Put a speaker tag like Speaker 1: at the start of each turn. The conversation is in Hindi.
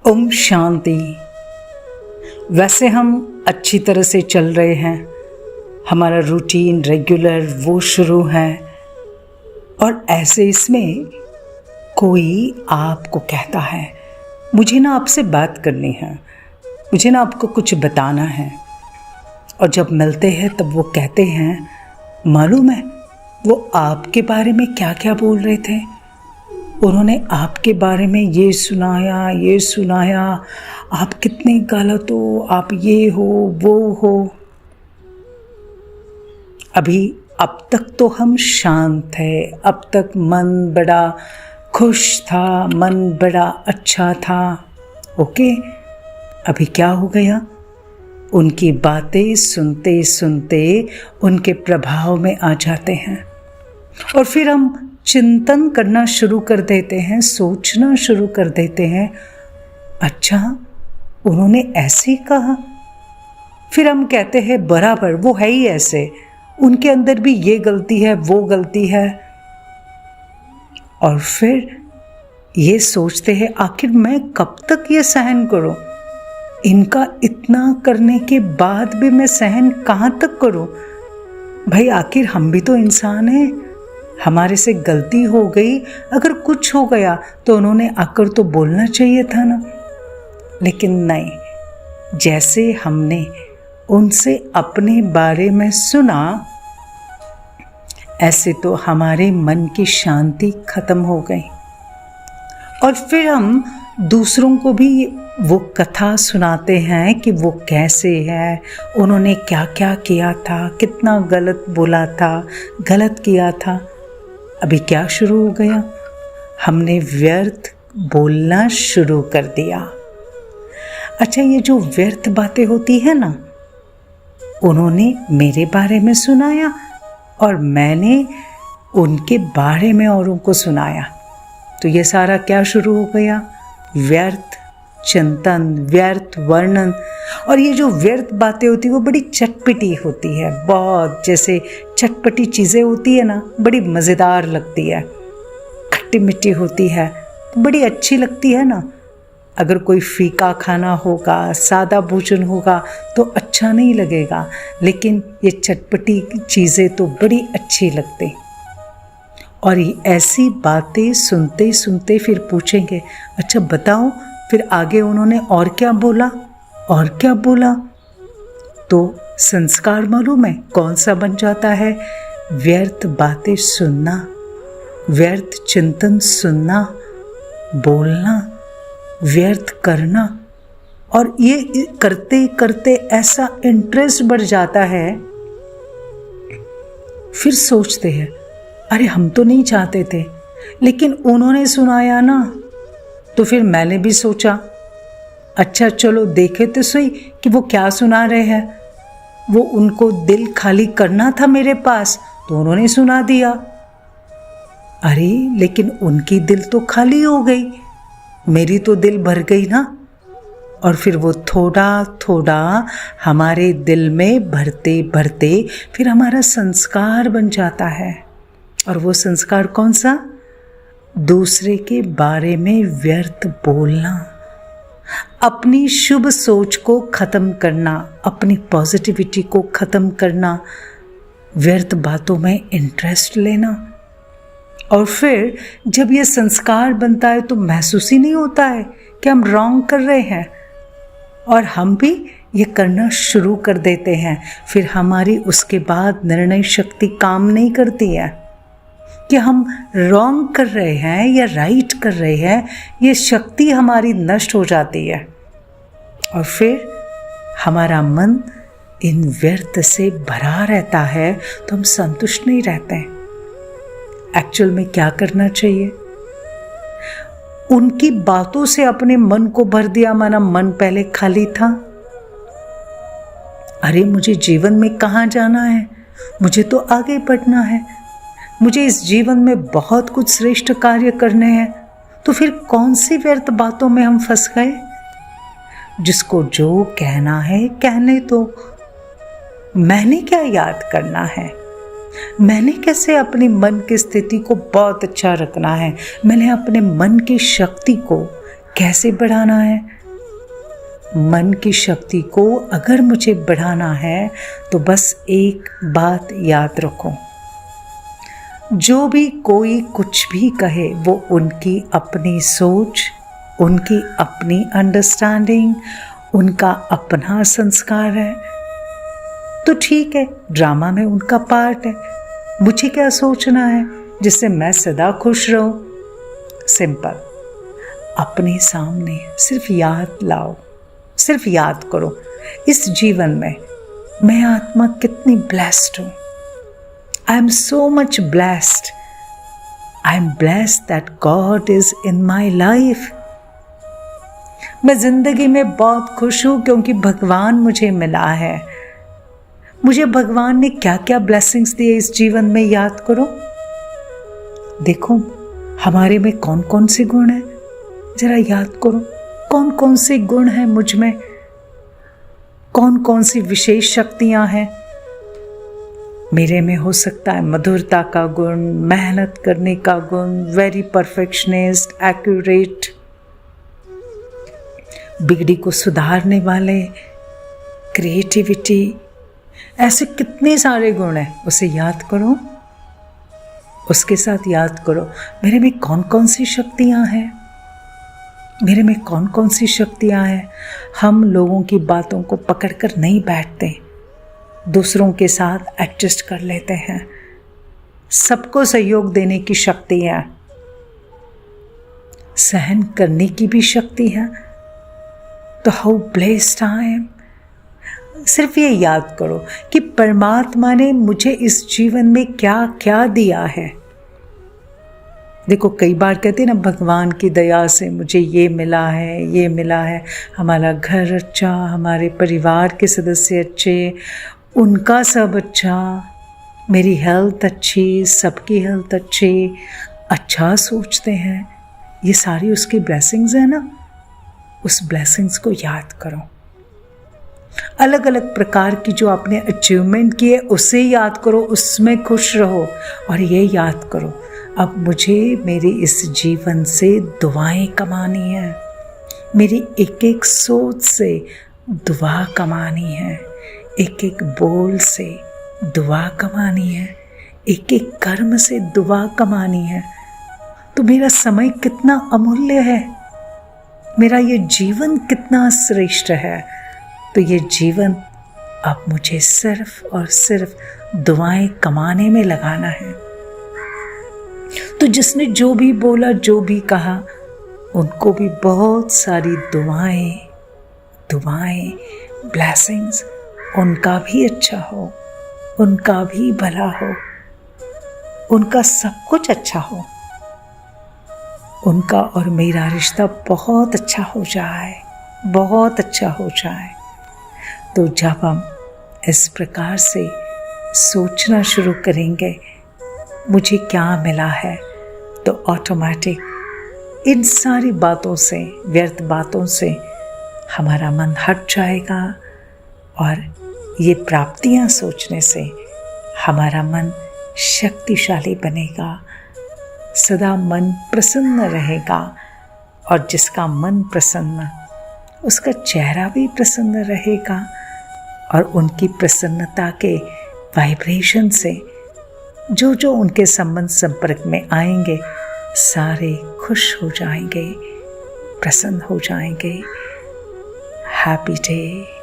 Speaker 1: ओम शांति। वैसे हम अच्छी तरह से चल रहे हैं, हमारा रूटीन रेगुलर वो शुरू है और ऐसे इसमें कोई आपको कहता है मुझे ना आपसे बात करनी है, मुझे ना आपको कुछ बताना है। और जब मिलते हैं तब वो कहते हैं मालूम है वो आपके बारे में क्या क्या बोल रहे थे, उन्होंने आपके बारे में ये सुनाया, आप कितने गलत हो, आप ये हो वो हो। अभी अब तक तो हम शांत थे, अब तक मन बड़ा खुश था, मन बड़ा अच्छा था। ओके, अभी क्या हो गया? उनकी बातें सुनते सुनते उनके प्रभाव में आ जाते हैं और फिर हम चिंतन करना शुरू कर देते हैं, सोचना शुरू कर देते हैं, अच्छा उन्होंने ऐसे ही कहा। फिर हम कहते हैं बराबर वो है ही ऐसे, उनके अंदर भी ये गलती है वो गलती है। और फिर ये सोचते हैं आखिर मैं कब तक ये सहन करूं, इनका इतना करने के बाद भी मैं सहन कहाँ तक करूं। भाई आखिर हम भी तो इंसान हैं, हमारे से गलती हो गई, अगर कुछ हो गया तो उन्होंने आकर तो बोलना चाहिए था ना। लेकिन नहीं, जैसे हमने उनसे अपने बारे में सुना ऐसे तो हमारे मन की शांति खत्म हो गई और फिर हम दूसरों को भी वो कथा सुनाते हैं कि वो कैसे है, उन्होंने क्या क्या किया था, कितना गलत बोला था, गलत किया था। अभी क्या शुरू हो गया? हमने व्यर्थ बोलना शुरू कर दिया। अच्छा, ये जो व्यर्थ बातें होती है ना, उन्होंने मेरे बारे में सुनाया और मैंने उनके बारे में औरों को सुनाया, तो ये सारा क्या शुरू हो गया? व्यर्थ चिंतन, व्यर्थ वर्णन। और ये जो व्यर्थ बातें होती है वो बड़ी चटपटी होती है, बहुत जैसे चटपटी चीज़ें होती है ना, बड़ी मज़ेदार लगती है, खट्टी मिट्टी होती है, बड़ी अच्छी लगती है ना। अगर कोई फीका खाना होगा, सादा भोजन होगा तो अच्छा नहीं लगेगा, लेकिन ये चटपटी चीज़ें तो बड़ी अच्छी लगती। और ऐसी बातें सुनते सुनते फिर पूछेंगे अच्छा बताओ फिर आगे उन्होंने और क्या बोला, और क्या बोला। तो संस्कार मालूम है कौन सा बन जाता है? व्यर्थ बातें सुनना, व्यर्थ चिंतन सुनना, बोलना, व्यर्थ करना। और ये करते करते ऐसा इंटरेस्ट बढ़ जाता है, फिर सोचते हैं अरे हम तो नहीं चाहते थे, लेकिन उन्होंने सुनाया ना, तो फिर मैंने भी सोचा अच्छा चलो देखे तो सही कि वो क्या सुना रहे हैं। वो उनको दिल खाली करना था मेरे पास तो उन्होंने सुना दिया। अरे लेकिन उनकी दिल तो खाली हो गई, मेरी तो दिल भर गई ना। और फिर वो थोड़ा थोड़ा हमारे दिल में भरते भरते फिर हमारा संस्कार बन जाता है। और वो संस्कार कौन सा? दूसरे के बारे में व्यर्थ बोलना, अपनी शुभ सोच को ख़त्म करना, अपनी पॉजिटिविटी को ख़त्म करना, व्यर्थ बातों में इंटरेस्ट लेना। और फिर जब ये संस्कार बनता है तो महसूस ही नहीं होता है कि हम रॉन्ग कर रहे हैं, और हम भी ये करना शुरू कर देते हैं। फिर हमारी उसके बाद निर्णय शक्ति काम नहीं करती है कि हम रॉन्ग कर रहे हैं या राइट कर रहे हैं, ये शक्ति हमारी नष्ट हो जाती है और फिर हमारा मन इन व्यर्थ से भरा रहता है, तो हम संतुष्ट नहीं रहते हैं। एक्चुअल में क्या करना चाहिए? उनकी बातों से अपने मन को भर दिया, माना मन पहले खाली था। अरे मुझे जीवन में कहाँ जाना है, मुझे तो आगे बढ़ना है, मुझे इस जीवन में बहुत कुछ श्रेष्ठ कार्य करने हैं, तो फिर कौन सी व्यर्थ बातों में हम फंस गए? जिसको जो कहना है कहने दो, मैंने क्या याद करना है, मैंने कैसे अपनी मन की स्थिति को बहुत अच्छा रखना है, मैंने अपने मन की शक्ति को कैसे बढ़ाना है, मन की शक्ति को अगर मुझे बढ़ाना है तो बस एक बात याद रखो, जो भी कोई कुछ भी कहे वो उनकी अपनी सोच, उनकी अपनी अंडरस्टैंडिंग, उनका अपना संस्कार है। तो ठीक है, ड्रामा में उनका पार्ट है, मुझे क्या सोचना है जिससे मैं सदा खुश रहूं। सिंपल, अपने सामने सिर्फ याद लाओ, सिर्फ याद करो इस जीवन में मैं आत्मा कितनी ब्लेस्ड हूं। I am so much blessed. I am blessed that God is in my life. मैं जिंदगी में बहुत खुश हूं क्योंकि भगवान मुझे मिला है। मुझे भगवान ने क्या क्या ब्लेसिंग्स दिए इस जीवन में, याद करो। देखो हमारे में कौन कौन से गुण हैं, जरा याद करो कौन कौन से गुण हैं मुझ में, कौन कौन सी विशेष शक्तियां हैं। मेरे में हो सकता है मधुरता का गुण, मेहनत करने का गुण, वेरी परफेक्शनिस्ट, एक्यूरेट, बिगड़ी को सुधारने वाले, क्रिएटिविटी, ऐसे कितने सारे गुण हैं। उसे याद करो, उसके साथ याद करो मेरे में कौन कौन सी शक्तियां हैं, मेरे में कौन कौन सी शक्तियां हैं। हम लोगों की बातों को पकड़कर नहीं बैठते, दूसरों के साथ एडजस्ट कर लेते हैं, सबको सहयोग देने की शक्ति है, सहन करने की भी शक्ति है। तो हाउ ब्लेस्ड आई एम। सिर्फ ये याद करो कि परमात्मा ने मुझे इस जीवन में क्या क्या दिया है। देखो कई बार कहते हैं ना, भगवान की दया से मुझे ये मिला है, ये मिला है, हमारा घर अच्छा, हमारे परिवार के सदस्य अच्छे, उनका सब अच्छा, मेरी हेल्थ अच्छी, सबकी हेल्थ अच्छी, अच्छा सोचते हैं। ये सारी उसकी ब्लेसिंग्स है ना। उस ब्लेसिंग्स को याद करो। अलग अलग प्रकार की जो आपने अचीवमेंट की है उसे याद करो, उसमें खुश रहो और ये याद करो अब मुझे मेरे इस जीवन से दुआएं कमानी है, मेरी एक एक सोच से दुआ कमानी है, एक एक बोल से दुआ कमानी है, एक एक कर्म से दुआ कमानी है। तो मेरा समय कितना अमूल्य है, मेरा ये जीवन कितना श्रेष्ठ है। तो ये जीवन अब मुझे सिर्फ और सिर्फ दुआएं कमाने में लगाना है। तो जिसने जो भी बोला, जो भी कहा, उनको भी बहुत सारी दुआएं, ब्लेसिंग्स, उनका भी अच्छा हो, उनका भी भला हो, उनका सब कुछ अच्छा हो, उनका और मेरा रिश्ता बहुत अच्छा हो जाए, बहुत अच्छा हो जाए। तो जब हम इस प्रकार से सोचना शुरू करेंगे मुझे क्या मिला है, तो ऑटोमेटिक इन सारी बातों से, व्यर्थ बातों से हमारा मन हट जाएगा और ये प्राप्तियां सोचने से हमारा मन शक्तिशाली बनेगा, सदा मन प्रसन्न रहेगा। और जिसका मन प्रसन्न, उसका चेहरा भी प्रसन्न रहेगा और उनकी प्रसन्नता के वाइब्रेशन से जो जो उनके संबंध संपर्क में आएंगे सारे खुश हो जाएंगे, प्रसन्न हो जाएंगे। Happy day.